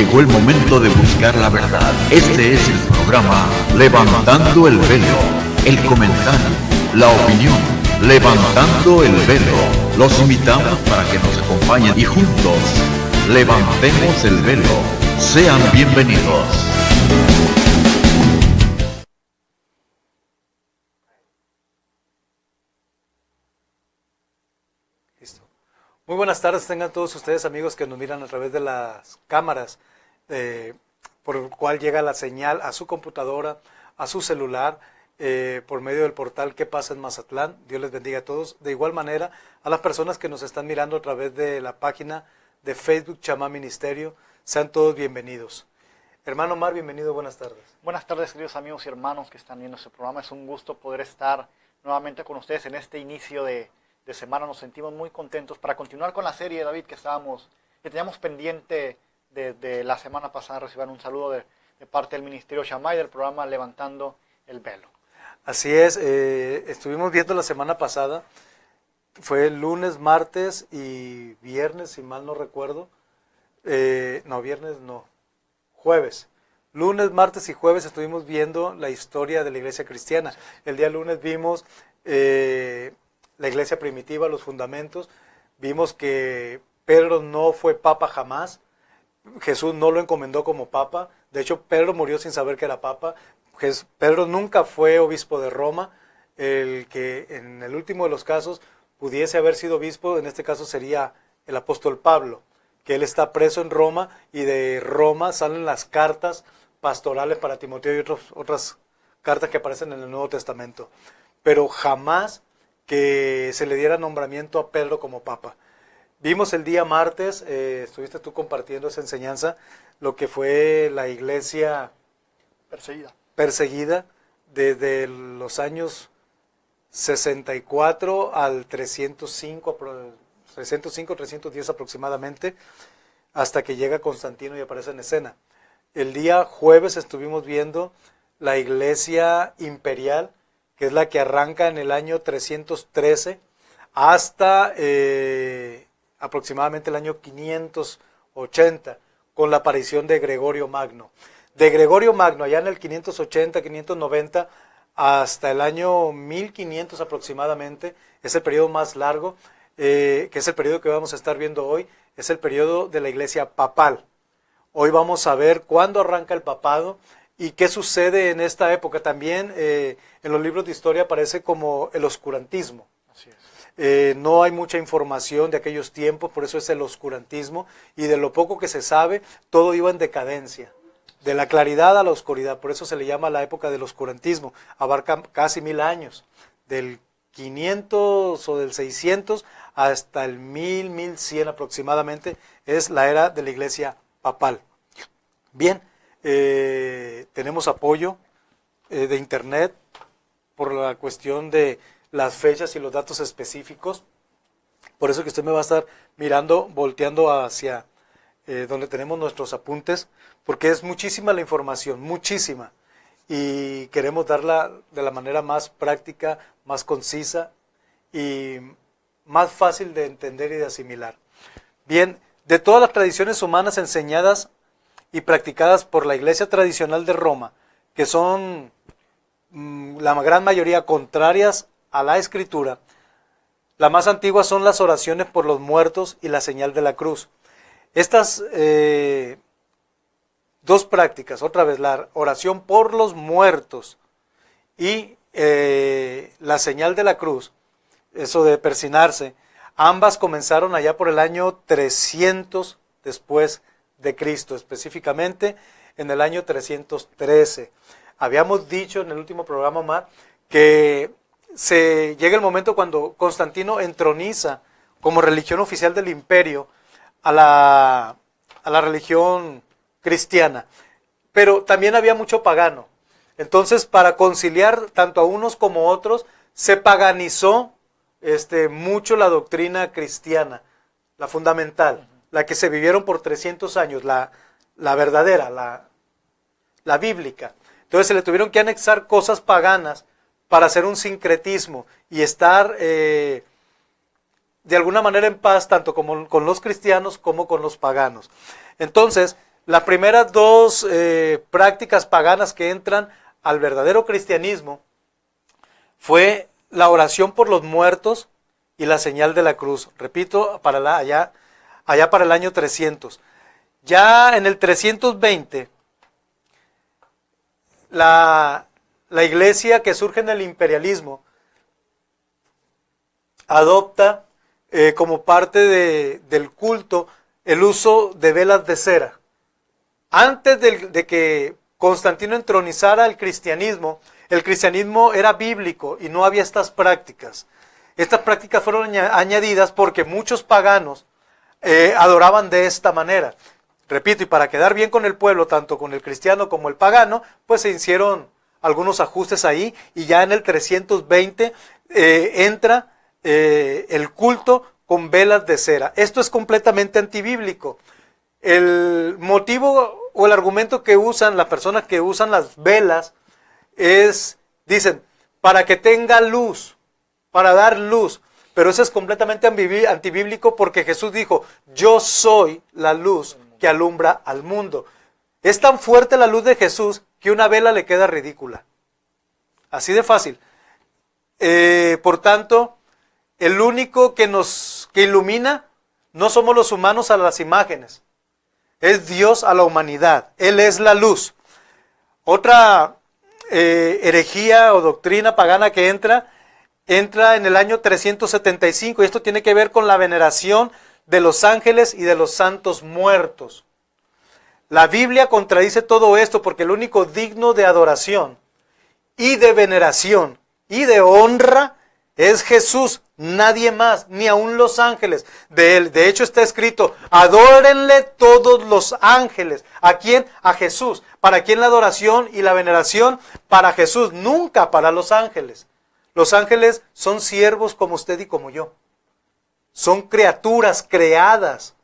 llegó el momento de buscar la verdad. Este es el programa Levantando el Velo. El comentario, la opinión, Levantando el Velo. Los invitamos para que nos acompañen y juntos levantemos el velo. Sean bienvenidos. Muy buenas tardes, tengan todos ustedes amigos que nos miran a través de las cámaras, por el cual llega la señal a su computadora, a su celular, por medio del portal ¿Qué pasa en Mazatlán? Dios les bendiga a todos. De igual manera, a las personas que nos están mirando a través de la página de Facebook Chamá Ministerio, sean todos bienvenidos. Hermano Omar, bienvenido, buenas tardes. Buenas tardes, queridos amigos y hermanos que están viendo este programa. Es un gusto poder estar nuevamente con ustedes en este inicio de semana. Nos sentimos muy contentos para continuar con la serie, David, que teníamos pendiente de la semana pasada. Reciban un saludo de parte del Ministerio Chamá y del programa Levantando el Velo. Así es, estuvimos viendo la semana pasada, fue lunes, martes y viernes, si mal no recuerdo. Jueves. Lunes, martes y jueves estuvimos viendo la historia de la iglesia cristiana. El día lunes vimos la iglesia primitiva, los fundamentos. Vimos que Pedro no fue papa jamás. Jesús no lo encomendó como papa. De hecho, Pedro murió sin saber que era papa. Pedro nunca fue obispo de Roma. El que en el último de los casos pudiese haber sido obispo, en este caso sería el apóstol Pablo, que él está preso en Roma, y de Roma salen las cartas pastorales para Timoteo y otras cartas que aparecen en el Nuevo Testamento. Pero jamás que se le diera nombramiento a Pedro como papa. Vimos el día martes, estuviste tú compartiendo esa enseñanza, lo que fue la iglesia perseguida desde los años 64 al 305, 310 aproximadamente, hasta que llega Constantino y aparece en escena. El día jueves estuvimos viendo la iglesia imperial, que es la que arranca en el año 313 hasta aproximadamente el año 580, con la aparición de Gregorio Magno. De Gregorio Magno, allá en el 580, 590, hasta el año 1500 aproximadamente, es el periodo más largo, que es el periodo que vamos a estar viendo hoy, es el periodo de la iglesia papal. Hoy vamos a ver cuándo arranca el papado y qué sucede en esta época. También en los libros de historia aparece como el oscurantismo. Así es. No hay mucha información de aquellos tiempos, por eso es el oscurantismo, y de lo poco que se sabe, todo iba en decadencia, de la claridad a la oscuridad. Por eso se le llama la época del oscurantismo. Abarca casi 1000 años, del 500 o del 600 hasta el 1100 aproximadamente, es la era de la iglesia papal. Bien, tenemos apoyo de internet por la cuestión de las fechas y los datos específicos. Por eso que usted me va a estar mirando, volteando hacia donde tenemos nuestros apuntes, porque es muchísima la información, muchísima, y queremos darla de la manera más práctica, más concisa y más fácil de entender y de asimilar. Bien, de todas las tradiciones humanas enseñadas y practicadas por la iglesia tradicional de Roma, que son la gran mayoría contrarias a la Escritura, las más antiguas son las oraciones por los muertos y la señal de la cruz. Estas dos prácticas, otra vez, la oración por los muertos y la señal de la cruz, eso de persinarse, ambas comenzaron allá por el año 300 después de Cristo, específicamente en el año 313. Habíamos dicho en el último programa, Omar, que llega el momento cuando Constantino entroniza como religión oficial del imperio a la religión cristiana, pero también había mucho pagano. Entonces, para conciliar tanto a unos como a otros, se paganizó mucho la doctrina cristiana, la fundamental, la que se vivieron por 300 años, la verdadera, la bíblica. Entonces se le tuvieron que anexar cosas paganas para hacer un sincretismo y estar de alguna manera en paz, tanto como con los cristianos como con los paganos. Entonces, las primeras dos prácticas paganas que entran al verdadero cristianismo fue la oración por los muertos y la señal de la cruz. Repito, allá para el año 300. Ya en el 320, la iglesia que surge en el imperialismo adopta como parte del culto el uso de velas de cera. Antes de que Constantino entronizara el cristianismo era bíblico y no había estas prácticas. Estas prácticas fueron añadidas porque muchos paganos adoraban de esta manera. Repito, y para quedar bien con el pueblo, tanto con el cristiano como el pagano, pues se hicieron algunos ajustes ahí, y ya en el 320 entra el culto con velas de cera. Esto es completamente antibíblico. El motivo o el argumento que usan las personas que usan las velas dicen, para que tenga luz, para dar luz. Pero eso es completamente antibíblico, porque Jesús dijo, yo soy la luz que alumbra al mundo. Es tan fuerte la luz de Jesús que una vela le queda ridícula. Así de fácil. Por tanto, el único que ilumina no somos los humanos a las imágenes. Es Dios a la humanidad. Él es la luz. Otra herejía o doctrina pagana que entra en el año 375, y esto tiene que ver con la veneración de los ángeles y de los santos muertos. La Biblia contradice todo esto, porque el único digno de adoración y de veneración y de honra es Jesús, nadie más, ni aun los ángeles de él. De hecho está escrito, adórenle todos los ángeles. ¿A quién? A Jesús. ¿Para quién la adoración y la veneración? Para Jesús, nunca para los ángeles. Los ángeles son siervos como usted y como yo. Son criaturas creadas.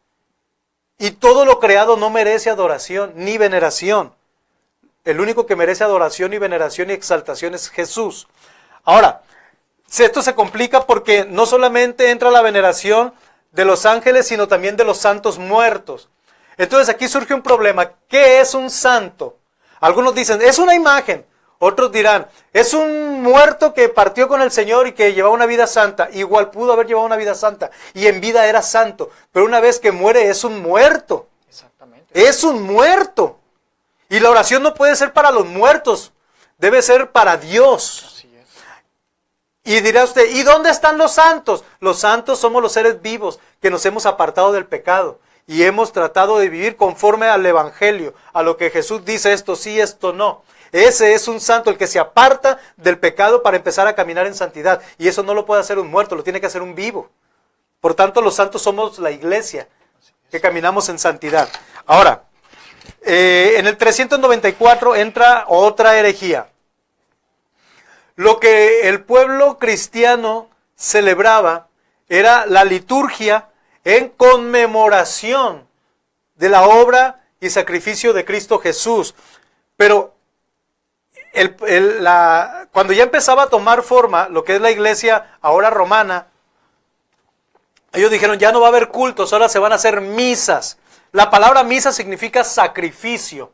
Y todo lo creado no merece adoración ni veneración. El único que merece adoración y veneración y exaltación es Jesús. Ahora, esto se complica porque no solamente entra la veneración de los ángeles, sino también de los santos muertos. Entonces aquí surge un problema. ¿Qué es un santo? Algunos dicen, es una imagen. Otros dirán, es un muerto que partió con el Señor y que llevaba una vida santa. Igual pudo haber llevado una vida santa y en vida era santo. Pero una vez que muere es un muerto. Exactamente. Es un muerto. Y la oración no puede ser para los muertos. Debe ser para Dios. Así es. Y dirá usted, ¿y dónde están los santos? Los santos somos los seres vivos que nos hemos apartado del pecado. Y hemos tratado de vivir conforme al Evangelio. A lo que Jesús dice, esto sí, esto no. Ese es un santo, el que se aparta del pecado para empezar a caminar en santidad. Y eso no lo puede hacer un muerto, lo tiene que hacer un vivo. Por tanto, los santos somos la iglesia, que caminamos en santidad. Ahora, en el 394 entra otra herejía. Lo que el pueblo cristiano celebraba era la liturgia en conmemoración de la obra y sacrificio de Cristo Jesús. Pero cuando ya empezaba a tomar forma lo que es la iglesia ahora romana, ellos dijeron, ya no va a haber cultos, ahora se van a hacer misas. La palabra misa significa sacrificio.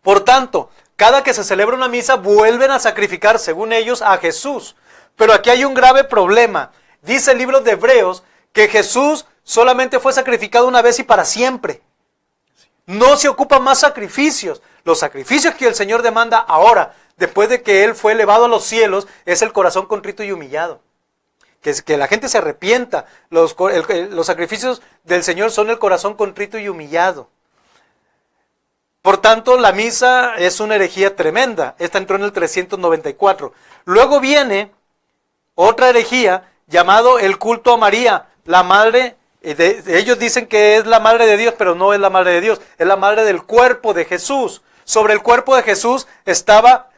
Por tanto, cada que se celebra una misa, vuelven a sacrificar, según ellos, a Jesús. Pero aquí hay un grave problema. Dice el libro de Hebreos que Jesús solamente fue sacrificado una vez y para siempre. No se ocupan más sacrificios. Los sacrificios que el Señor demanda ahora, después de que Él fue elevado a los cielos, es el corazón contrito y humillado. Que la gente se arrepienta. Los sacrificios del Señor son el corazón contrito y humillado. Por tanto, la misa es una herejía tremenda. Esta entró en el 394. Luego viene otra herejía llamado el culto a María, la madre. Ellos dicen que es la madre de Dios, pero no es la madre de Dios. Es la madre del cuerpo de Jesús. Sobre el cuerpo de Jesús estaba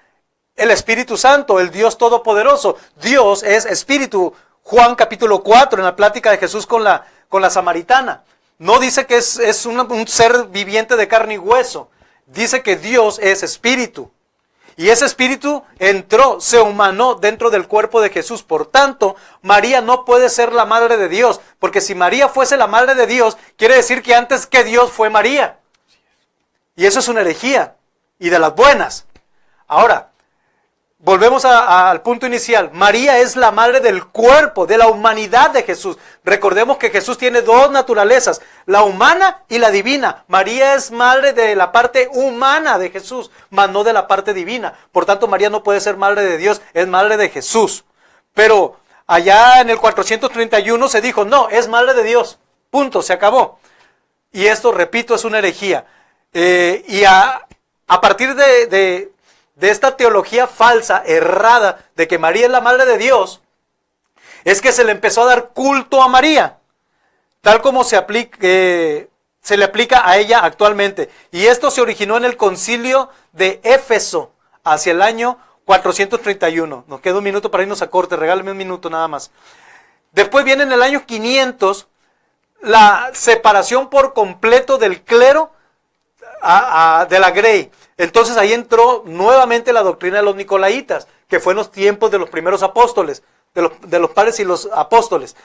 el Espíritu Santo, el Dios Todopoderoso. Dios es Espíritu. Juan capítulo 4, en la plática de Jesús con la samaritana. No dice que es un ser viviente de carne y hueso. Dice que Dios es Espíritu. Y ese Espíritu entró, se humanó dentro del cuerpo de Jesús. Por tanto, María no puede ser la madre de Dios. Porque si María fuese la madre de Dios, quiere decir que antes que Dios fue María. Y eso es una herejía, y de las buenas. Ahora, volvemos al punto inicial. María es la madre del cuerpo, de la humanidad de Jesús. Recordemos que Jesús tiene dos naturalezas, la humana y la divina. María es madre de la parte humana de Jesús, mas no de la parte divina. Por tanto, María no puede ser madre de Dios, es madre de Jesús. Pero allá en el 431 se dijo, no, es madre de Dios. Punto, se acabó. Y esto, repito, es una herejía. Y a partir de esta teología falsa, errada, de que María es la madre de Dios, es que se le empezó a dar culto a María, tal como se le aplica a ella actualmente. Y esto se originó en el concilio de Éfeso, hacia el año 431. Nos queda un minuto para irnos a corte, regálame un minuto nada más. Después viene en el año 500, la separación por completo del clero de la Grey. Entonces ahí entró nuevamente la doctrina de los nicolaitas, que fue en los tiempos de los primeros apóstoles, de los padres y los apóstoles.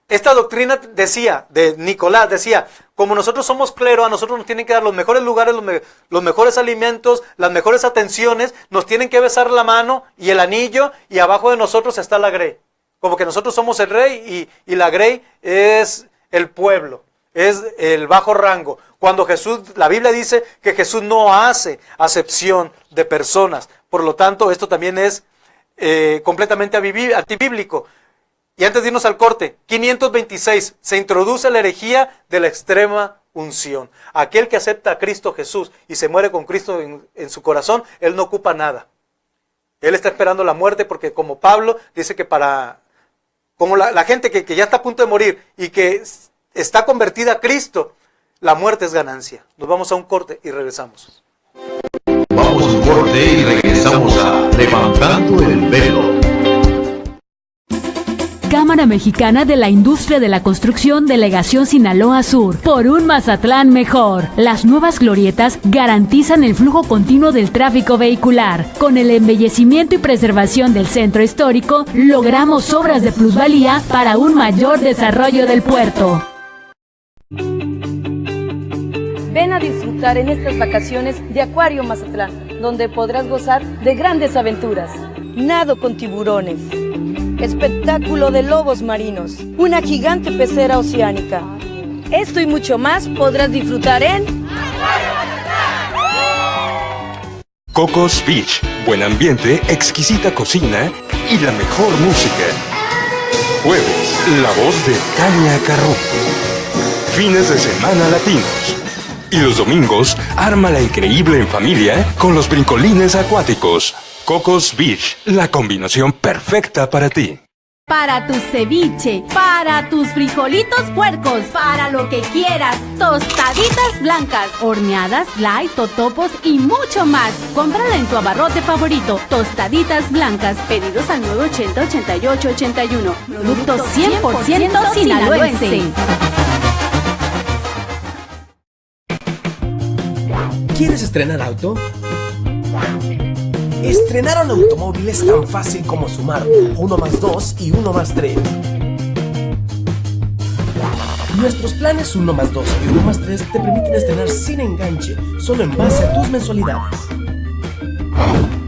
Esta doctrina decía, de Nicolás, decía, como nosotros somos clero, a nosotros nos tienen que dar los mejores lugares, los mejores alimentos, las mejores atenciones, nos tienen que besar la mano y el anillo, y abajo de nosotros está la Grey. Como que nosotros somos el rey y la Grey es el pueblo, es el bajo rango. Cuando Jesús, la Biblia dice que Jesús no hace acepción de personas. Por lo tanto, esto también es completamente antibíblico. Y antes de irnos al corte, 526, se introduce la herejía de la extrema unción. Aquel que acepta a Cristo Jesús y se muere con Cristo en su corazón, él no ocupa nada. Él está esperando la muerte porque, como Pablo dice que como la gente que ya está a punto de morir y que está convertida a Cristo, la muerte es ganancia. Nos vamos a un corte y regresamos. Vamos a un corte y regresamos a Levantando el Velo. Cámara Mexicana de la Industria de la Construcción, Delegación Sinaloa Sur. Por un Mazatlán mejor. Las nuevas glorietas garantizan el flujo continuo del tráfico vehicular. Con el embellecimiento y preservación del centro histórico, logramos obras de plusvalía para un mayor desarrollo del puerto. Ven a disfrutar en estas vacaciones de Acuario Mazatlán, donde podrás gozar de grandes aventuras. Nado con tiburones, espectáculo de lobos marinos, una gigante pecera oceánica. Esto y mucho más podrás disfrutar en Cocos Beach, buen ambiente, exquisita cocina y la mejor música. Jueves, la voz de Tania Carrón. Fines de semana latinos. Y los domingos, ármala increíble en familia con los brincolines acuáticos. Cocos Beach, la combinación perfecta para ti. Para tu ceviche, para tus frijolitos puercos, para lo que quieras, tostaditas blancas, horneadas, light, totopos y mucho más. Cómprala en tu abarrote favorito. Tostaditas blancas, pedidos al 980-8881. Producto 100% sinaloense. ¿Quieres estrenar auto? Estrenar un automóvil es tan fácil como sumar 1 más 2 y 1 más 3. Nuestros planes 1 más 2 y 1 más 3 te permiten estrenar sin enganche, solo en base a tus mensualidades.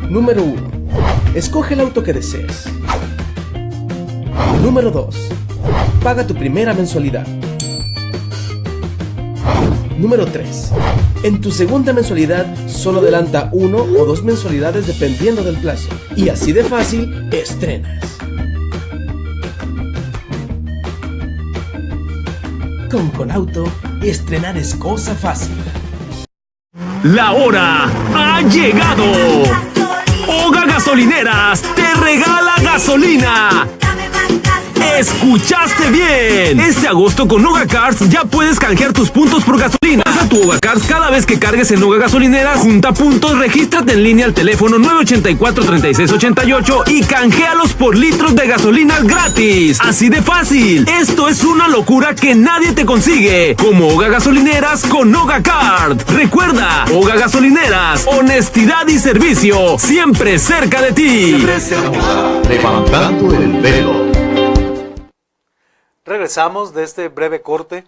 Número 1. Escoge el auto que desees. Número 2. Paga tu primera mensualidad. Número 3. En tu segunda mensualidad, solo adelanta 1 o 2 mensualidades dependiendo del plazo. Y así de fácil, estrenas. Con Conauto, estrenar es cosa fácil. La hora ha llegado. Oga Gasolineras te regala gasolina. ¡Escuchaste bien! Este agosto con Oga Cars ya puedes canjear tus puntos por gasolina. Pasa tu Oga Cars cada vez que cargues en Oga Gasolineras, junta puntos, regístrate en línea al teléfono 984-3688 y canjealos por litros de gasolina gratis. Así de fácil. Esto es una locura que nadie te consigue. Como Oga Gasolineras con Oga Card. Recuerda, Oga Gasolineras, honestidad y servicio, siempre cerca de ti. Levantando el Velo. Regresamos de este breve corte.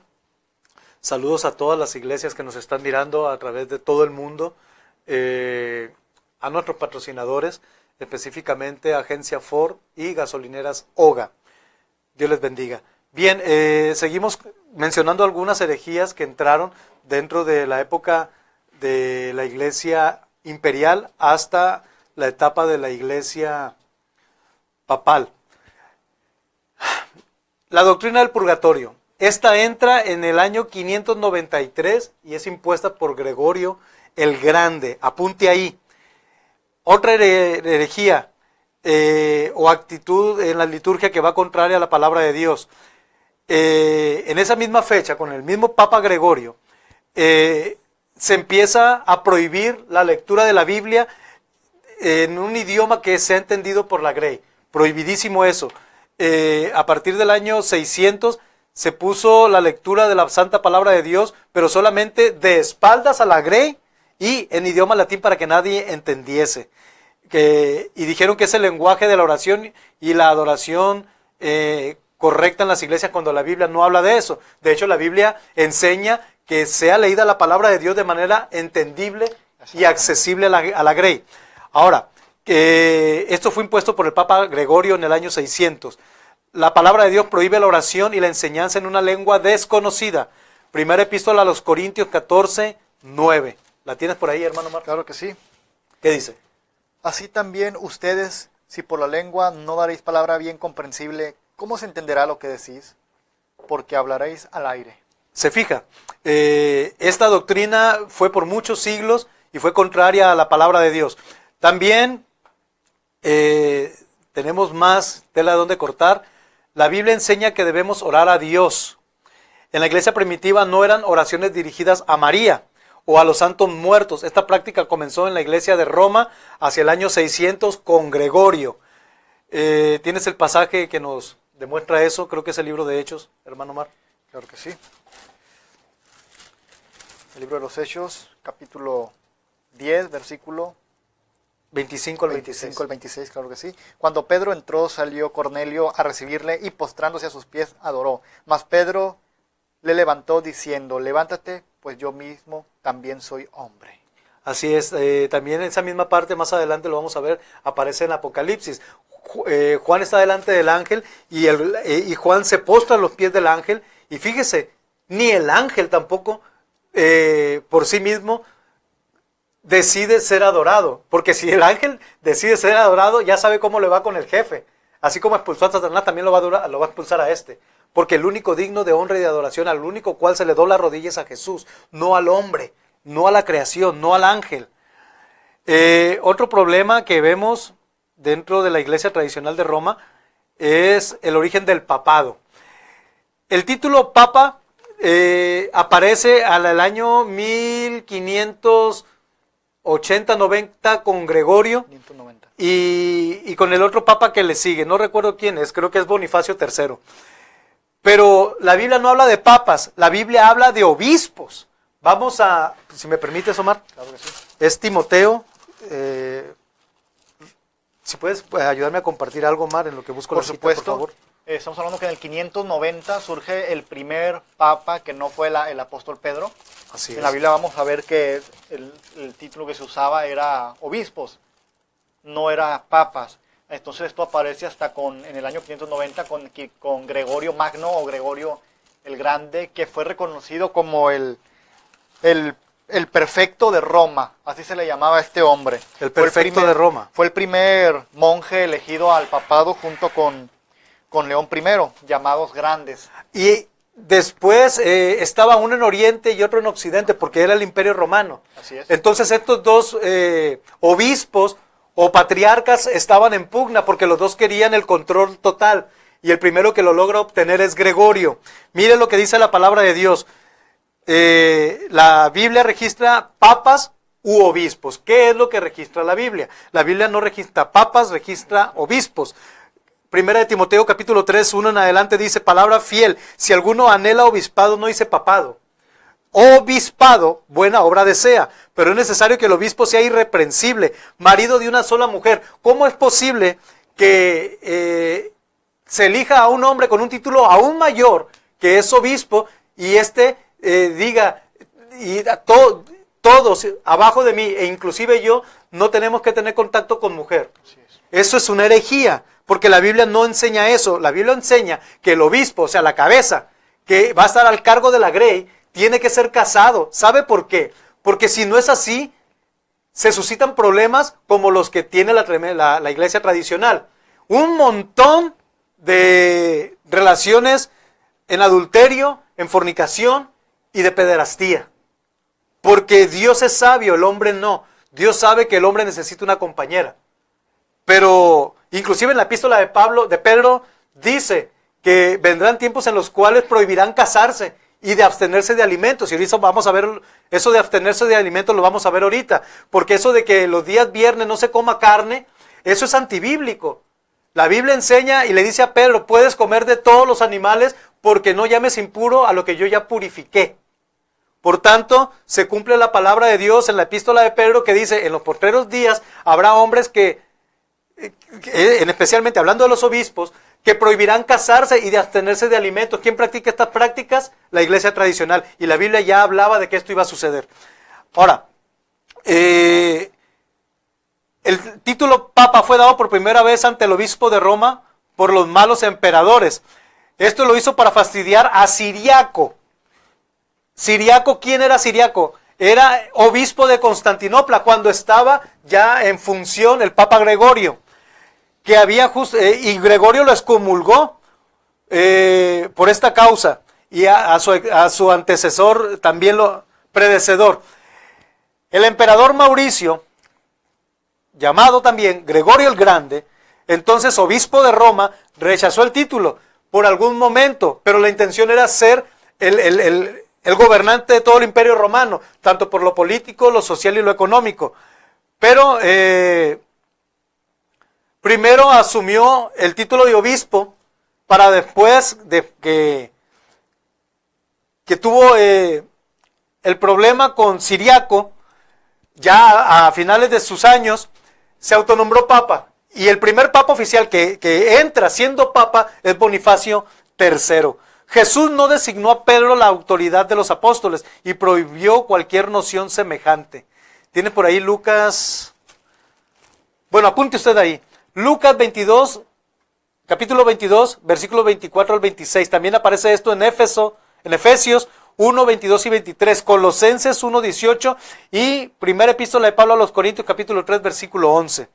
Saludos a todas las iglesias que nos están mirando a través de todo el mundo, a nuestros patrocinadores, específicamente Agencia Ford y Gasolineras Oga. Dios les bendiga. Bien, seguimos mencionando algunas herejías que entraron dentro de la época de la iglesia imperial hasta la etapa de la iglesia papal. La doctrina del purgatorio. Esta entra en el año 593 y es impuesta por Gregorio el Grande. Apunte ahí. Otra herejía o actitud en la liturgia que va contraria a la palabra de Dios. En esa misma fecha, con el mismo Papa Gregorio, se empieza a prohibir la lectura de la Biblia en un idioma que sea entendido por la Grey. Prohibidísimo eso. A partir del año 600 se puso la lectura de la Santa Palabra de Dios, pero solamente de espaldas a la Grey y en idioma latín para que nadie entendiese. Y dijeron que es el lenguaje de la oración y la adoración correcta en las iglesias cuando la Biblia no habla de eso. De hecho, la Biblia enseña que sea leída la palabra de Dios de manera entendible y accesible a la Grey. Ahora, esto fue impuesto por el Papa Gregorio en el año 600. La palabra de Dios prohíbe la oración y la enseñanza en una lengua desconocida. Primera epístola a los Corintios 14:9. ¿La tienes por ahí, hermano Marco? Claro que sí. ¿Qué dice? Así también ustedes, si por la lengua no daréis palabra bien comprensible, ¿cómo se entenderá lo que decís? Porque hablaréis al aire. Se fija, esta doctrina fue por muchos siglos y fue contraria a la palabra de Dios. También tenemos más tela de donde cortar. La Biblia enseña que debemos orar a Dios. En la iglesia primitiva no eran oraciones dirigidas a María o a los santos muertos. Esta práctica comenzó en la iglesia de Roma hacia el año 600 con Gregorio. ¿Tienes el pasaje que nos demuestra eso? Creo que es el libro de Hechos, hermano Mar. Claro que sí. El libro de los Hechos, capítulo 10, versículo 25 al 26. 25 al 26, claro que sí. Cuando Pedro entró, salió Cornelio a recibirle y postrándose a sus pies adoró. Mas Pedro le levantó diciendo, levántate, pues yo mismo también soy hombre. Así es, también esa misma parte más adelante lo vamos a ver, aparece en Apocalipsis. Juan está delante del ángel y Juan se postra a los pies del ángel y fíjese, ni el ángel tampoco por sí mismo decide ser adorado, porque si el ángel decide ser adorado, ya sabe cómo le va con el jefe. Así como expulsó a Satanás, también lo va a expulsar a este. Porque el único digno de honra y de adoración, al único cual se le dobla rodillas a Jesús, no al hombre, no a la creación, no al ángel. Otro problema que vemos dentro de la iglesia tradicional de Roma es el origen del papado. El título papa aparece al año 1580-90 con Gregorio 590. y con el otro papa que le sigue, no recuerdo quién es, creo que es Bonifacio III. Pero la Biblia no habla de papas, la Biblia habla de obispos. Vamos a, si me permites, Omar, Claro que sí. es Timoteo. Si puedes ayudarme a compartir algo, Omar, en lo que busco Por la cita, supuesto. por favor. Estamos hablando que en el 590 surge el primer papa que no fue el apóstol Pedro. Así En es. la Biblia vamos a ver que el título que se usaba era obispos, no era papas. Entonces esto aparece hasta en el año 590 con Gregorio Magno o Gregorio el Grande, que fue reconocido como el prefecto de Roma, así se le llamaba a este hombre. El prefecto de Roma. Fue el primer monje elegido al papado junto con León I, llamados grandes. Y después estaba uno en Oriente y otro en Occidente, porque era el Imperio Romano. Así es. Entonces estos dos obispos o patriarcas estaban en pugna, porque los dos querían el control total. Y el primero que lo logra obtener es Gregorio. Mire lo que dice la palabra de Dios. La Biblia registra papas u obispos. ¿Qué es lo que registra la Biblia? La Biblia no registra papas, registra obispos. Primera de Timoteo capítulo 3, 1 en adelante dice, palabra fiel, si alguno anhela obispado, no dice papado. Obispado, buena obra desea, pero es necesario que el obispo sea irreprensible, marido de una sola mujer. ¿Cómo es posible que se elija a un hombre con un título aún mayor, que es obispo, y diga, y todos abajo de mí, e inclusive yo, no tenemos que tener contacto con mujer. Eso es una herejía, porque la Biblia no enseña eso. La Biblia enseña que el obispo, o sea, la cabeza, que va a estar al cargo de la grey, tiene que ser casado. ¿Sabe por qué? Porque si no es así, se suscitan problemas como los que tiene la iglesia tradicional. Un montón de relaciones en adulterio, en fornicación y de pederastía. Porque Dios es sabio, el hombre no. Dios sabe que el hombre necesita una compañera. Pero inclusive en la epístola de Pedro dice que vendrán tiempos en los cuales prohibirán casarse y de abstenerse de alimentos. Y ahorita vamos a ver eso de abstenerse de alimentos, lo vamos a ver ahorita. Porque eso de que los días viernes no se coma carne, eso es antibíblico. La Biblia enseña y le dice a Pedro, puedes comer de todos los animales porque no llames impuro a lo que yo ya purifiqué. Por tanto, se cumple la palabra de Dios en la epístola de Pedro que dice, en los postreros días habrá hombres que especialmente hablando de los obispos, que prohibirán casarse y de abstenerse de alimentos. ¿Quién practica estas prácticas? La iglesia tradicional. Y la Biblia ya hablaba de que esto iba a suceder. Ahora, el título Papa fue dado por primera vez ante el obispo de Roma por los malos emperadores. Esto lo hizo para fastidiar a Ciriaco. Ciriaco, ¿quién era Ciriaco? Era obispo de Constantinopla cuando estaba ya en función el Papa Gregorio. Que había y Gregorio lo excomulgó por esta causa y a su antecesor también predecedor. El emperador Mauricio, llamado también Gregorio el Grande, entonces obispo de Roma, rechazó el título por algún momento, pero la intención era ser el gobernante de todo el imperio romano, tanto por lo político, lo social y lo económico. Pero primero asumió el título de obispo para después de que tuvo el problema con Ciriaco, ya a finales de sus años, se autonombró papa. Y el primer papa oficial que entra siendo papa es Bonifacio III. Jesús no designó a Pedro la autoridad de los apóstoles y prohibió cualquier noción semejante. Tiene por ahí Lucas, bueno, apunte usted ahí. Lucas 22, capítulo 22, versículos 24 al 26. También aparece esto en Efesios 1, 22 y 23. Colosenses 1, 18 y primera epístola de Pablo a los Corintios, capítulo 3, versículo 11.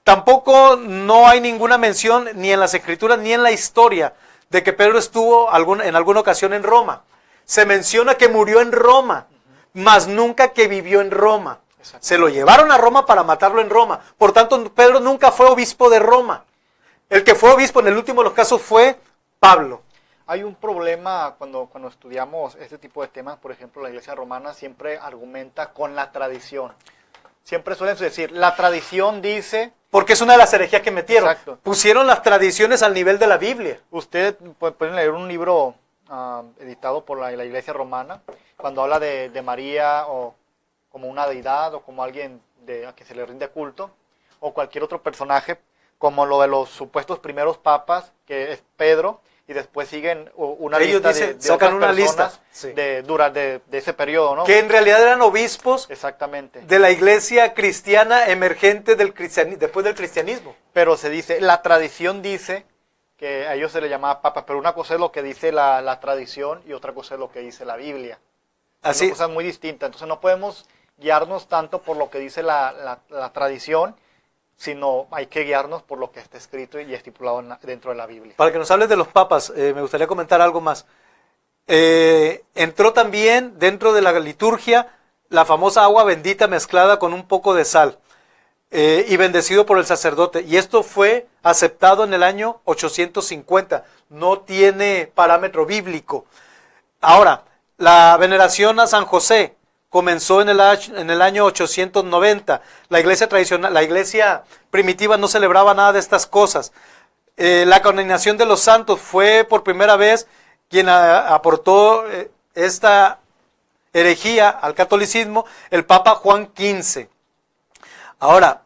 Tampoco no hay ninguna mención ni en las escrituras ni en la historia de que Pedro estuvo en alguna ocasión en Roma. Se menciona que murió en Roma, mas nunca que vivió en Roma. Se lo llevaron a Roma para matarlo en Roma. Por tanto, Pedro nunca fue obispo de Roma. El que fue obispo en el último de los casos fue Pablo. Hay un problema cuando estudiamos este tipo de temas. Por ejemplo, la iglesia romana siempre argumenta con la tradición. Siempre suelen decir, la tradición dice... Porque es una de las herejías que metieron. Exacto. Pusieron las tradiciones al nivel de la Biblia. Usted pueden leer un libro editado por la iglesia romana, cuando habla de María o como una deidad o como alguien a que se le rinde culto, o cualquier otro personaje, como lo de los supuestos primeros papas, que es Pedro, y después siguen una lista de sacan otras una personas lista, sí, de ese periodo, ¿no? Que en realidad eran obispos, exactamente, de la iglesia cristiana emergente después del cristianismo. Pero se dice, la tradición dice que a ellos se les llamaba papas, pero una cosa es lo que dice la tradición y otra cosa es lo que dice la Biblia. Así. Son cosas muy distintas. Entonces no podemos guiarnos tanto por lo que dice la tradición, sino hay que guiarnos por lo que está escrito y estipulado dentro de la Biblia. Para que nos hables de los papas, me gustaría comentar algo más. Entró también dentro de la liturgia la famosa agua bendita mezclada con un poco de sal y bendecido por el sacerdote. Y esto fue aceptado en el año 850. No tiene parámetro bíblico. Ahora, la veneración a San José comenzó en el año 890. La iglesia tradicional, la iglesia primitiva no celebraba nada de estas cosas. La canonización de los santos fue por primera vez quien aportó esta herejía al catolicismo, el Papa Juan XV. Ahora,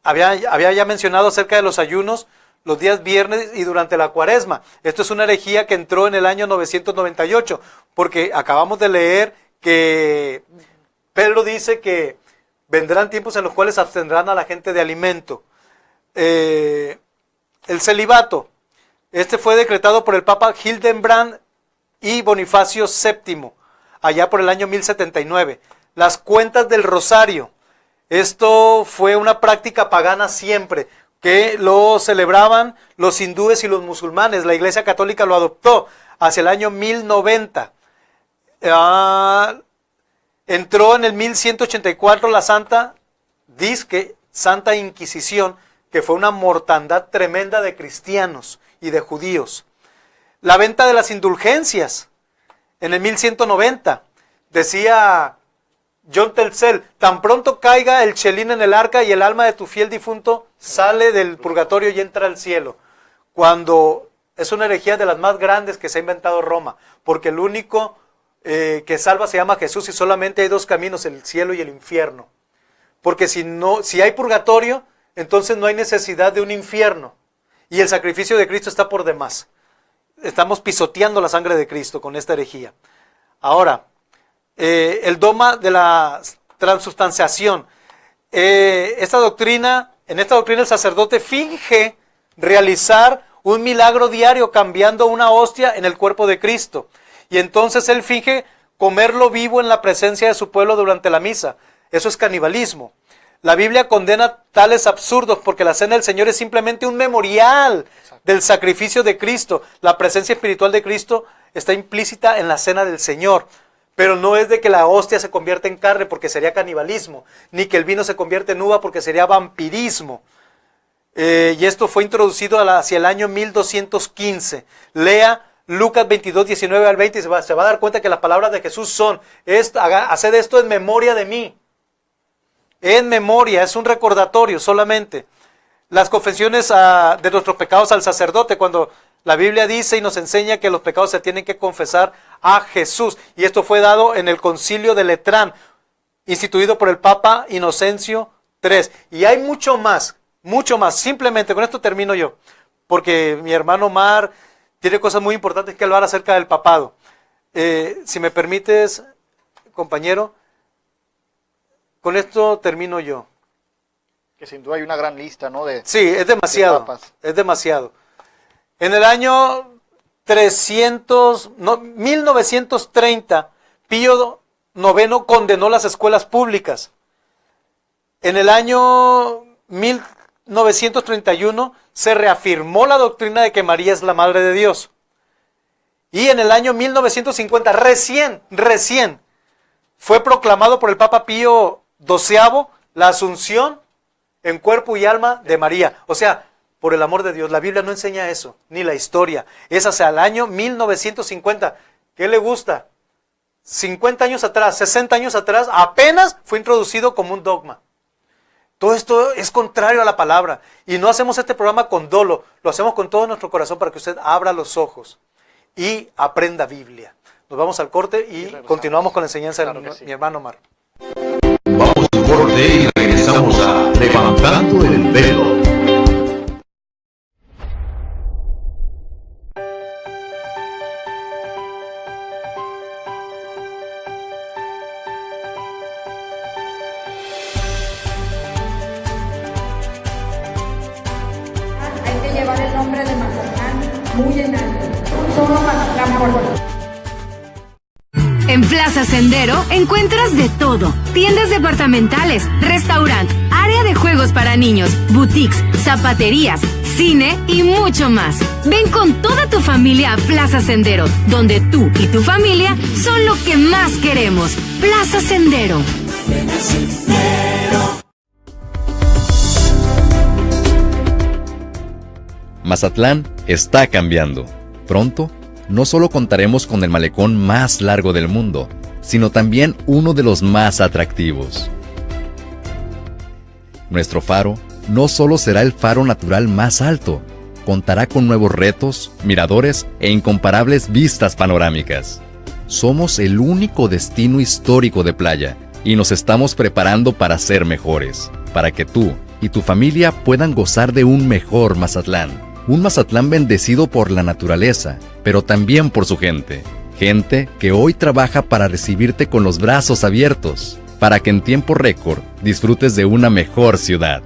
había ya mencionado acerca de los ayunos. los días viernes y durante la cuaresma. Esto es una herejía que entró en el año 998, porque acabamos de leer que Pedro dice que vendrán tiempos en los cuales abstendrán a la gente de alimento. El celibato, este fue decretado por el Papa Hildebrand y Bonifacio VII, allá por el año 1079. Las cuentas del rosario, esto fue una práctica pagana siempre, que lo celebraban los hindúes y los musulmanes. La Iglesia Católica lo adoptó hacia el año 1090. Entró en el 1184 la Santa Inquisición, que fue una mortandad tremenda de cristianos y de judíos. La venta de las indulgencias, en el 1190, decía John Telcel: tan pronto caiga el chelín en el arca y el alma de tu fiel difunto sale del purgatorio y entra al cielo. Cuando es una herejía de las más grandes que se ha inventado Roma, porque el único que salva se llama Jesús, y solamente hay dos caminos, el cielo y el infierno. Porque si hay purgatorio, entonces no hay necesidad de un infierno, y el sacrificio de Cristo está por demás. Estamos pisoteando la sangre de Cristo con esta herejía. Ahora, el dogma de la transubstanciación. En esta doctrina el sacerdote finge realizar un milagro diario cambiando una hostia en el cuerpo de Cristo. Y entonces él finge comerlo vivo en la presencia de su pueblo durante la misa. Eso es canibalismo. La Biblia condena tales absurdos porque la cena del Señor es simplemente un memorial del sacrificio de Cristo. La presencia espiritual de Cristo está implícita en la cena del Señor. Pero no es de que la hostia se convierta en carne porque sería canibalismo, ni que el vino se convierta en uva porque sería vampirismo. Y esto fue introducido hacia el año 1215. Lea Lucas 22, 19 al 20 y se va a dar cuenta que las palabras de Jesús son: haced esto en memoria de mí. En memoria, es un recordatorio solamente. Las confesiones de nuestros pecados al sacerdote, cuando la Biblia dice y nos enseña que los pecados se tienen que confesar a Jesús. Y esto fue dado en el concilio de Letrán, instituido por el Papa Inocencio III. Y hay mucho más. Simplemente con esto termino yo, porque mi hermano Omar tiene cosas muy importantes que hablar acerca del papado. Si me permites, compañero, con esto termino yo. Que sin duda hay una gran lista, ¿no? Sí, es demasiado. Es demasiado. En el año 1930, Pío IX condenó las escuelas públicas. En el año 1931 se reafirmó la doctrina de que María es la Madre de Dios. Y en el año 1950, recién, fue proclamado por el Papa Pío XII la asunción en cuerpo y alma de María. O sea, por el amor de Dios, la Biblia no enseña eso, ni la historia. Es hacia el año 1950. ¿Qué le gusta? 50 años atrás, 60 años atrás, apenas fue introducido como un dogma. Todo esto es contrario a la palabra. Y no hacemos este programa con dolo, lo hacemos con todo nuestro corazón para que usted abra los ojos y aprenda Biblia. Nos vamos al corte y continuamos con la enseñanza de mi hermano Omar. Vamos al corte y regresamos a Levantando el Velo. En Plaza Sendero encuentras de todo: tiendas departamentales, restaurant, área de juegos para niños, boutiques, zapaterías, cine y mucho más. Ven con toda tu familia a Plaza Sendero, donde tú y tu familia son lo que más queremos. Plaza Sendero. Mazatlán está cambiando. Pronto, no solo contaremos con el malecón más largo del mundo, sino también uno de los más atractivos. Nuestro faro no solo será el faro natural más alto, contará con nuevos retos, miradores e incomparables vistas panorámicas. Somos el único destino histórico de playa y nos estamos preparando para ser mejores, para que tú y tu familia puedan gozar de un mejor Mazatlán. Un Mazatlán bendecido por la naturaleza, pero también por su gente. Gente que hoy trabaja para recibirte con los brazos abiertos, para que en tiempo récord disfrutes de una mejor ciudad.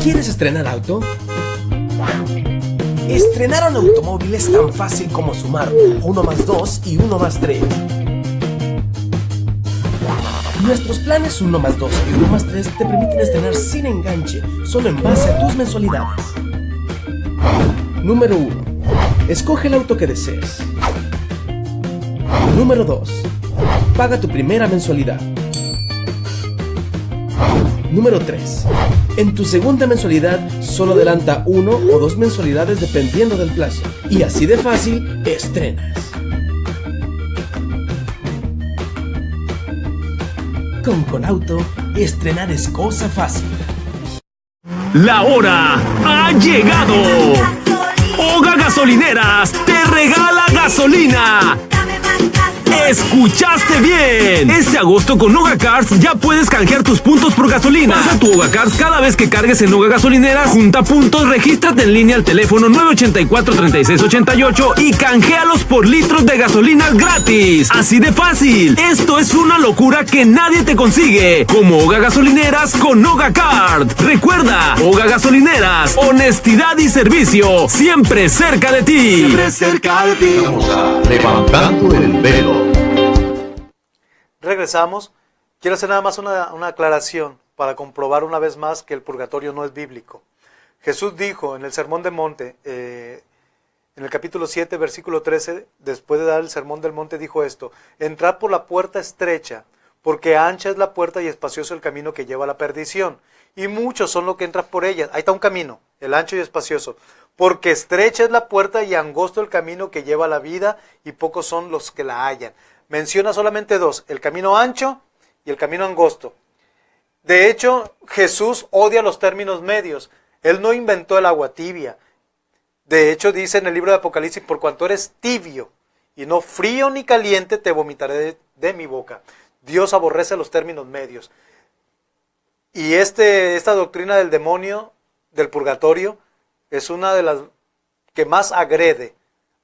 ¿Quieres estrenar auto? Estrenar un automóvil es tan fácil como sumar 1 más 2 y 1 más 3. Nuestros planes 1 más 2 y 1 más 3 te permiten estrenar sin enganche, solo en base a tus mensualidades. Número 1. Escoge el auto que desees. Número 2. Paga tu primera mensualidad. Número 3. En tu segunda mensualidad, solo adelanta 1 o 2 mensualidades dependiendo del plazo. Y así de fácil, estrenas. Con Conauto, estrenar es cosa fácil. La hora ha llegado. Oga Gasolineras te regala gasolina. ¡Escuchaste bien! Este agosto con Oga Cars ya puedes canjear tus puntos por gasolina. Pasa tu Oga Cars cada vez que cargues en Oga Gasolinera, junta puntos, regístrate en línea al teléfono 984-3688 y canjealos por litros de gasolina gratis. Así de fácil. Esto es una locura que nadie te consigue. Como Oga Gasolineras con Oga Cars. Recuerda, Oga Gasolineras, honestidad y servicio, siempre cerca de ti. Siempre cerca de ti. Vamos a Levantando el Velo. Regresamos. Quiero hacer nada más una aclaración para comprobar una vez más que el purgatorio no es bíblico. Jesús dijo en el Sermón del Monte, en el capítulo 7, versículo 13, después de dar el Sermón del Monte, dijo esto: entrad por la puerta estrecha, porque ancha es la puerta y espacioso el camino que lleva a la perdición, y muchos son los que entran por ella. Ahí está un camino, el ancho y espacioso. Porque estrecha es la puerta y angosto el camino que lleva a la vida, y pocos son los que la hallan. Menciona solamente dos, el camino ancho y el camino angosto. De hecho, Jesús odia los términos medios. Él no inventó el agua tibia. De hecho, dice en el libro de Apocalipsis: por cuanto eres tibio y no frío ni caliente, te vomitaré de mi boca. Dios aborrece los términos medios. Y esta doctrina del demonio, del purgatorio, es una de las que más agrede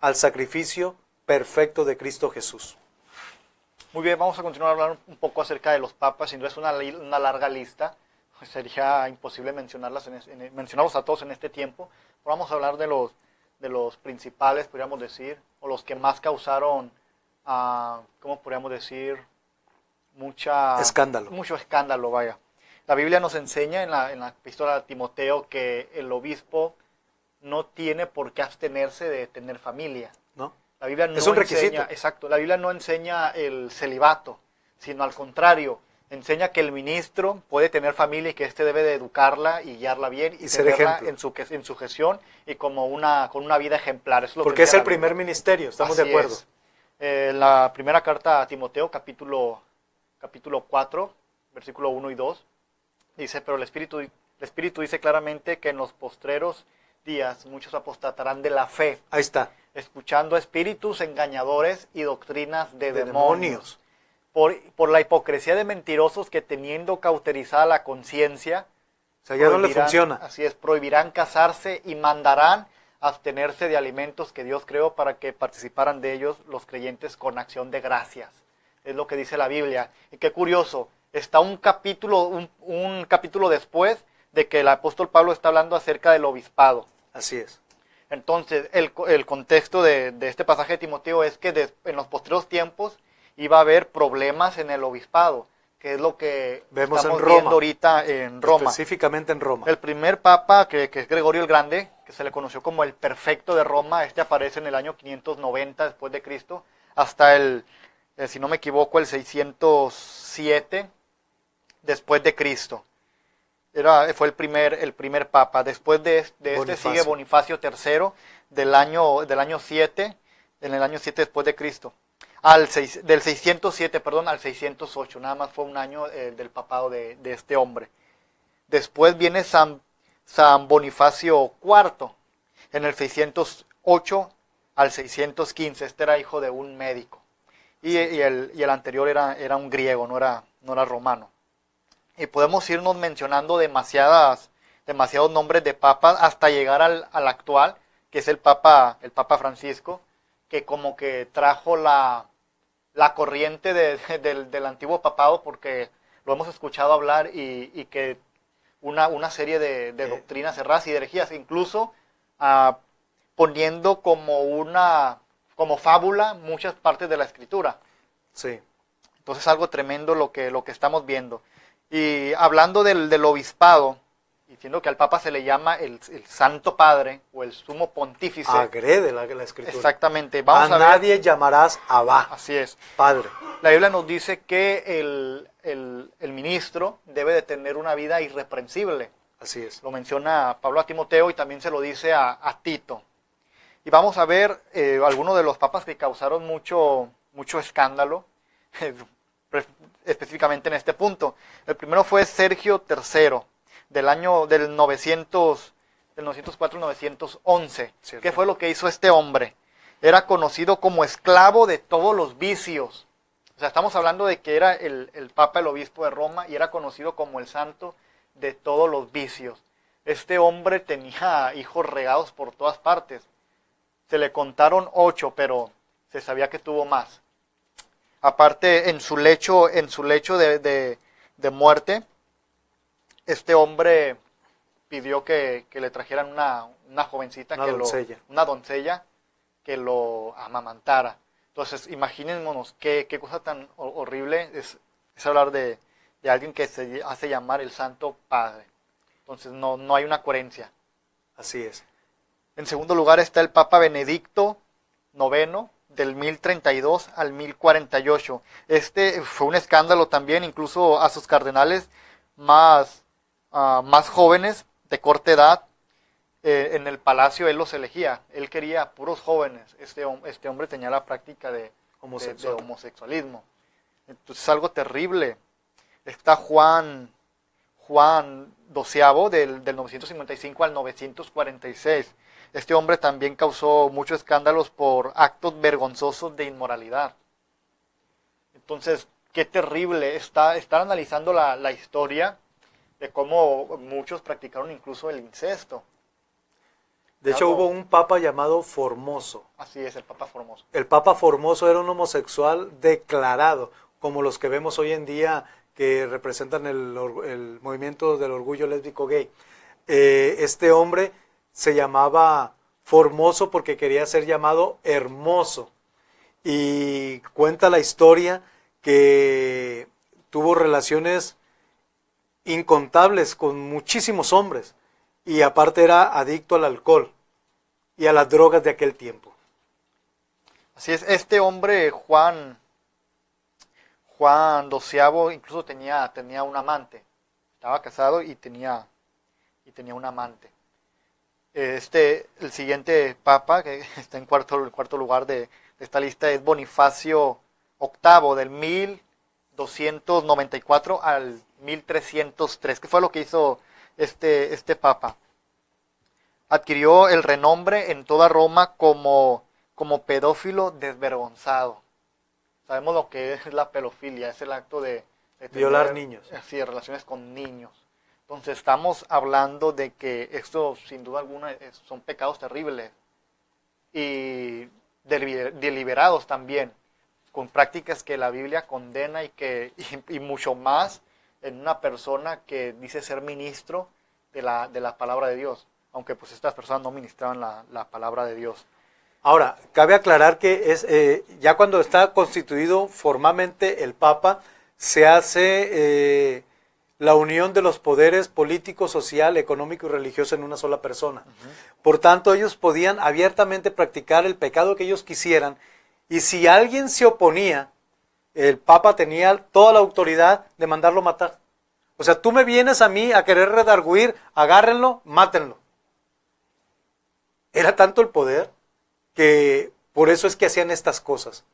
al sacrificio perfecto de Cristo Jesús. Muy bien, vamos a continuar a hablar un poco acerca de los papas. Sin duda es una larga lista. Sería imposible mencionarlos a todos en este tiempo. Pero vamos a hablar de los principales, podríamos decir, o los que más causaron, ¿cómo podríamos decir? Mucho escándalo, vaya. La Biblia nos enseña en la epístola a Timoteo que el obispo no tiene por qué abstenerse de tener familia. ¿No? La Biblia no es un requisito. Exacto, la Biblia no enseña el celibato, sino al contrario, enseña que el ministro puede tener familia y que éste debe de educarla y guiarla bien y tenerla en su gestión y con una vida ejemplar. Eso es porque es el primer ministerio, estamos de acuerdo. La primera carta a Timoteo, capítulo 4, versículo 1 y 2, dice: pero el Espíritu dice claramente que en los postreros días muchos apostatarán de la fe. Ahí está. Escuchando espíritus engañadores y doctrinas de demonios. Por la hipocresía de mentirosos que, teniendo cauterizada la conciencia, o sea, ya no le funciona. Así es, prohibirán casarse y mandarán abstenerse de alimentos que Dios creó para que participaran de ellos los creyentes con acción de gracias. Es lo que dice la Biblia. Y qué curioso, está un capítulo después de que el apóstol Pablo está hablando acerca del obispado. Así es. Entonces, el contexto de este pasaje de Timoteo es que en los posteriores tiempos iba a haber problemas en el obispado, que es lo que estamos viendo ahorita en Roma. Específicamente en Roma. El primer papa, que es Gregorio el Grande, que se le conoció como el perfecto de Roma, aparece en el año 590 después de Cristo, hasta si no me equivoco, el 607 después de Cristo. Fue el primer papa. Después de este sigue Bonifacio III del año 7, en el año 7 después de Cristo. Del 607, al 608, nada más fue un año del papado de este hombre. Después viene San Bonifacio IV en el 8 al 615. Este era hijo de un médico. Y el anterior era un griego, no era romano. Y podemos irnos mencionando demasiados nombres de papas hasta llegar al actual, que es el Papa Francisco, que como que trajo la corriente del antiguo papado, porque lo hemos escuchado hablar y que una serie de doctrinas erradas y de herejías, incluso poniendo como fábula muchas partes de la Escritura. Sí. Entonces algo tremendo lo que estamos viendo. Y hablando del obispado, diciendo que al Papa se le llama el Santo Padre o el Sumo Pontífice. Agrede la Escritura. Exactamente. Vamos a ver. Nadie llamarás Abba. Así es. Padre. La Biblia nos dice que el ministro debe de tener una vida irreprensible. Así es. Lo menciona Pablo a Timoteo y también se lo dice a Tito. Y vamos a ver algunos de los papas que causaron mucho escándalo, específicamente en este punto. El primero fue Sergio III, del 904 al 911. Cierto. ¿Qué fue lo que hizo este hombre? Era conocido como esclavo de todos los vicios. O sea, estamos hablando de que era el Papa, el obispo de Roma, y era conocido como el santo de todos los vicios. Este hombre tenía hijos regados por todas partes. Se le contaron 8, pero se sabía que tuvo más. Aparte, en su lecho de muerte, este hombre pidió que le trajeran una jovencita, una doncella que lo amamantara. Entonces, imaginémonos qué cosa tan horrible es hablar de alguien que se hace llamar el Santo Padre. Entonces, no hay una coherencia. Así es. En segundo lugar está el Papa Benedicto IX, del 1032 al 1048. Este fue un escándalo también, incluso a sus cardenales más jóvenes, de corta edad, en el palacio él los elegía. Él quería puros jóvenes. Este hombre tenía la práctica de homosexualismo. Entonces es algo terrible. Está Juan XII, del 955 al 946. Este hombre también causó muchos escándalos por actos vergonzosos de inmoralidad. Entonces, qué terrible estar analizando la historia de cómo muchos practicaron incluso el incesto. De hecho, hubo un papa llamado Formoso. Así es, el Papa Formoso. El Papa Formoso era un homosexual declarado, como los que vemos hoy en día que representan el movimiento del orgullo lésbico gay. Este hombre se llamaba Formoso porque quería ser llamado hermoso. Y cuenta la historia que tuvo relaciones incontables con muchísimos hombres. Y aparte era adicto al alcohol y a las drogas de aquel tiempo. Así es, este hombre, Juan XII, incluso tenía un amante. Estaba casado y tenía un amante. El siguiente papa, que está en cuarto lugar de esta lista, es Bonifacio VIII, del 1294 al 1303. ¿Qué fue lo que hizo este papa? Adquirió el renombre en toda Roma como pedófilo desvergonzado. Sabemos lo que es la pedofilia, es el acto de violar niños. Sí, relaciones con niños. Entonces estamos hablando de que esto sin duda alguna son pecados terribles y deliberados también, con prácticas que la Biblia condena y mucho más en una persona que dice ser ministro de la palabra de Dios, aunque pues estas personas no ministraban la palabra de Dios. Ahora, cabe aclarar que ya cuando está constituido formalmente el Papa, se hace la unión de los poderes político, social, económico y religioso en una sola persona. Por tanto, ellos podían abiertamente practicar el pecado que ellos quisieran, y si alguien se oponía, el Papa tenía toda la autoridad de mandarlo matar. O sea, tú me vienes a mí a querer redarguir, agárrenlo, mátenlo. Era tanto el poder que por eso es que hacían estas cosas.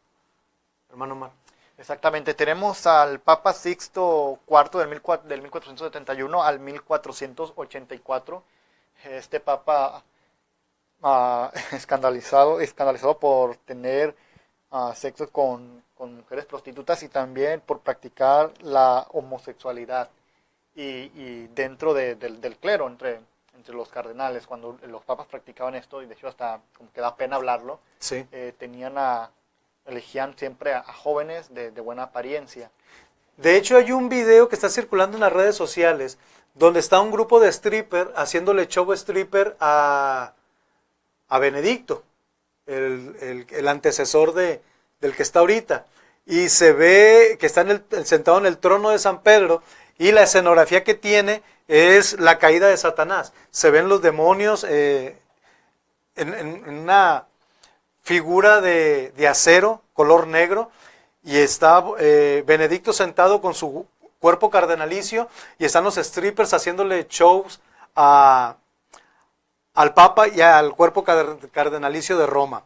Hermano Omar. Exactamente, tenemos al Papa Sixto IV del 1471 al 1484. Este Papa escandalizado por tener sexo con mujeres prostitutas y también por practicar la homosexualidad y dentro del clero, entre los cardenales, cuando los papas practicaban esto, y de hecho hasta como que da pena hablarlo, sí. Elegían siempre a jóvenes de buena apariencia. De hecho, hay un video que está circulando en las redes sociales donde está un grupo de stripper haciéndole show stripper a Benedicto, el antecesor del que está ahorita. Y se ve que está sentado en el trono de San Pedro, y la escenografía que tiene es la caída de Satanás. Se ven los demonios en una figura de acero, color negro, y está Benedicto sentado con su cuerpo cardenalicio, y están los strippers haciéndole shows al Papa y al cuerpo cardenalicio de Roma.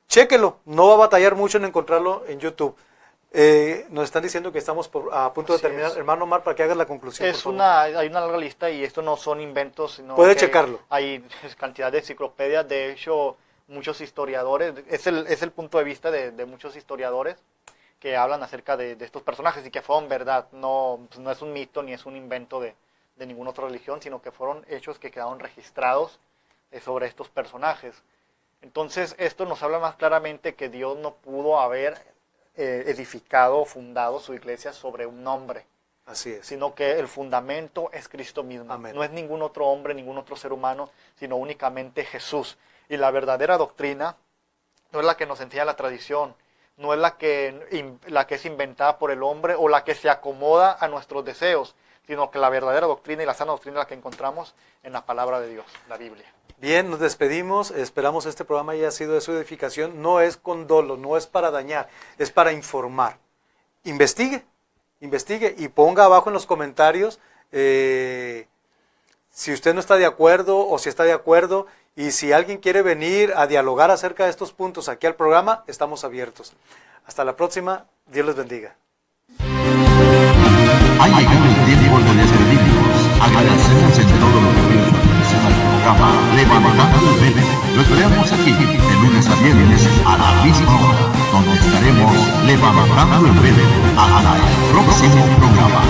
Chéquelo, no va a batallar mucho en encontrarlo en YouTube. Nos están diciendo que estamos a punto de terminar. Hermano Omar, para que hagas la conclusión. Hay una larga lista, y esto no son inventos, sino puede checarlo. Hay cantidad de enciclopedias. De hecho, muchos historiadores, es el punto de vista de muchos historiadores que hablan acerca de estos personajes y que fueron verdad. No es un mito ni es un invento de ninguna otra religión, sino que fueron hechos que quedaron registrados sobre estos personajes. Entonces, esto nos habla más claramente que Dios no pudo haber edificado o fundado su iglesia sobre un hombre. Así es. Sino que el fundamento es Cristo mismo. Amén. No es ningún otro hombre, ningún otro ser humano, sino únicamente Jesús. Y la verdadera doctrina no es la que nos enseña la tradición, no es la que es inventada por el hombre o la que se acomoda a nuestros deseos, sino que la verdadera doctrina y la sana doctrina es la que encontramos en la palabra de Dios, la Biblia. Bien, nos despedimos. Esperamos este programa haya sido de su edificación. No es con dolo, no es para dañar, es para informar. Investigue y ponga abajo en los comentarios si usted no está de acuerdo o si está de acuerdo. Y si alguien quiere venir a dialogar acerca de estos puntos aquí al programa, estamos abiertos. Hasta la próxima. Dios les bendiga. Ha llegado el tiempo de despedirnos. Agradecemos en todo lo que viene al programa Levantando el Velo. Lo esperamos aquí, de lunes a viernes, a la misma hora, donde estaremos levantando el velo. Hasta el próximo programa.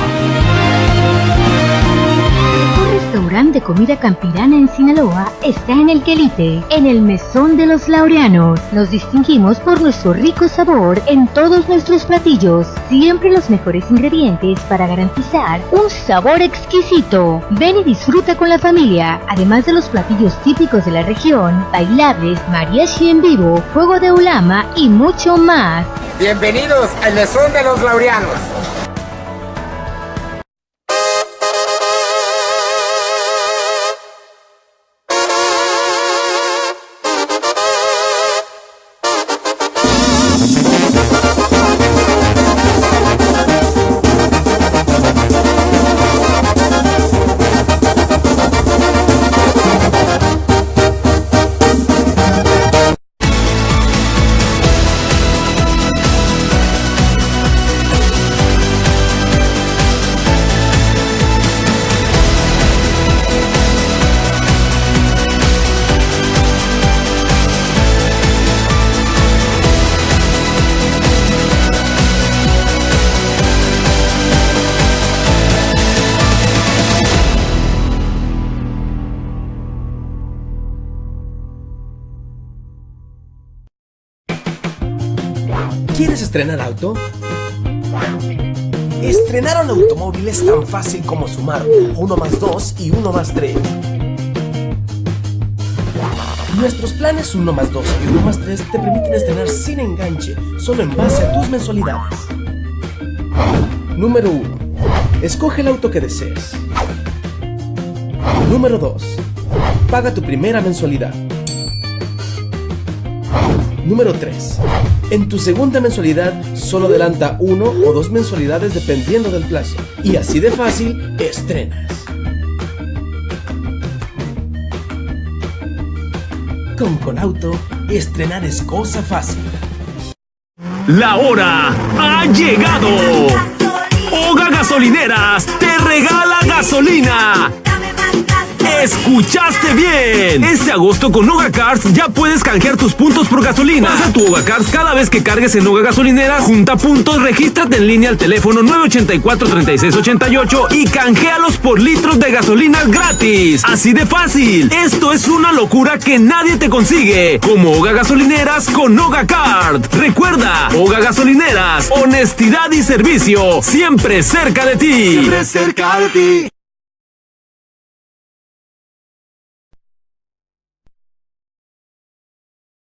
Restaurante de comida campirana en Sinaloa está en El Quelite, en el Mesón de los Laureanos. Nos distinguimos por nuestro rico sabor en todos nuestros platillos, siempre los mejores ingredientes para garantizar un sabor exquisito. Ven y disfruta con la familia, además de los platillos típicos de la región, bailables, mariachi en vivo, fuego de ulama y mucho más. Bienvenidos al Mesón de los Laureanos. ¿Quieres estrenar auto? Estrenar un automóvil es tan fácil como sumar 1 más 2 y 1 más 3. Nuestros planes 1 más 2 y 1 más 3 te permiten estrenar sin enganche, solo en base a tus mensualidades. Número 1. Escoge el auto que desees. Número 2. Paga tu primera mensualidad. Número 3. En tu segunda mensualidad solo adelanta 1 o 2 mensualidades dependiendo del plazo. Y así de fácil, estrenas. Con Conauto, estrenar es cosa fácil. La hora ha llegado. Hoga Gasolineras te regala gasolina. ¡Escuchaste bien! Este agosto con Oga Cars ya puedes canjear tus puntos por gasolina. Pasa tu Oga Cars cada vez que cargues en Oga Gasolinera, junta puntos, regístrate en línea al teléfono 984-3688 y canjealos por litros de gasolina gratis. Así de fácil. Esto es una locura que nadie te consigue. Como Oga Gasolineras con Oga Card. Recuerda, Oga Gasolineras, honestidad y servicio, siempre cerca de ti. Siempre cerca de ti.